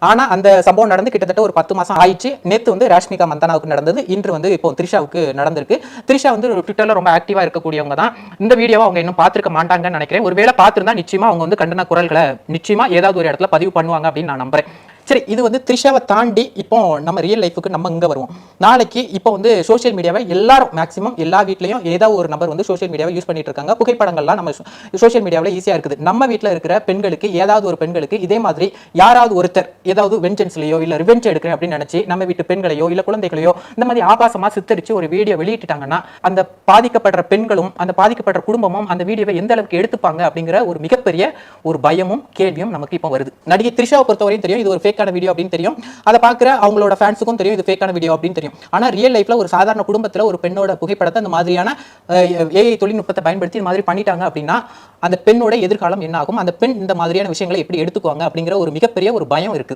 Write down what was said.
ஆனா அந்த சம்பவம் நடந்து கிட்டத்தட்ட ஒரு 10 மாசம் ஆயிடுச்சு. நேத்து வந்து ராஷ்மிகா மந்தனாவுக்கு நடந்தது, இன்று வந்து இப்போ த்ரிஷாவுக்கு நடந்திருக்கு. த்ரிஷா வந்து ட்விட்டர்ல ரொம்ப ஆக்டிவா இருக்கக்கூடியவங்க தான். இந்த வீடியோவை அவங்க இன்னும் பார்த்திருக்க மாட்டாங்கன்னு நினைக்கிறேன். ஒருவேளை பார்த்திருந்தா நிச்சயமா அவங்க வந்து கண்டன குரல்களை நிச்சயமா ஏதாவது ஒரு இடத்துல பதிவு பண்ணுவாங்க அப்படின்னு நான் நம்புறேன். சரி, இது வந்து த்ரிஷாவை தாண்டி இப்போ நம்ம ரியல் லைஃபுக்கு நம்ம இங்க வருவோம். நாளைக்கு இப்போ வந்து சோஷியல் மீடியாவை எல்லாரும் மேக்ஸிமம் எல்லா வீட்லயும் ஏதாவது ஒரு நபர் வந்து சோஷியல் மீடியாவை யூஸ் பண்ணிட்டு இருக்காங்க. புகைப்படங்கள்லாம் நம்ம சோஷியல் மீடியாவில் ஈஸியா இருக்குது. நம்ம வீட்டில் இருக்கிற பெண்களுக்கு ஏதாவது ஒரு பெண்களுக்கு இதே மாதிரி யாராவது ஒருத்தர் ஏதாவது வெஞ்சன்ஸ்லயோ இல்ல ரிவெஞ்ச் எடுக்கிறேன் அப்படின்னு நினைச்சு நம்ம வீட்டு பெண்களையோ இல்ல குழந்தைகளையோ இந்த மாதிரி ஆபாசமா சித்தரிச்சு ஒரு வீடியோ வெளியிட்டுட்டாங்கன்னா அந்த பாதிக்கப்படுற பெண்களும் அந்த பாதிக்கப்படுற குடும்பமும் அந்த வீடியோவை எந்த அளவுக்கு எடுத்துப்பாங்க அப்படிங்கிற ஒரு மிகப்பெரிய ஒரு பயமும் கேள்வியும் நமக்கு இப்போ வருது. நடிகை த்ரிஷாவை பொறுத்தவரையும் தெரியும் இது ஒரு ஃபேக்கான வீடியோ அப்படின்னு தெரியும். அதை பார்க்குற அவங்களோட ஃபேன்ஸுக்கும் தெரியும் இது ஃபேக்கான வீடியோ அப்படின்னு தெரியும். ஆனா ரியல் லைஃப்ல ஒரு சாதாரண குடும்பத்துல ஒரு பெண்ணோட புகைப்படத்தை இந்த மாதிரியான ஏஐ தொழில்நுட்பத்தை பயன்படுத்தி இந்த மாதிரி பண்ணிட்டாங்க அப்படின்னா அந்த பெண்ணோட எதிர்காலம் என்ன ஆகும், அந்த பெண் இந்த மாதிரியான விஷயங்களை எப்படி எடுத்துக்குவாங்க அப்படிங்கிற ஒரு மிகப்பெரிய ஒரு பயம் இருக்கு.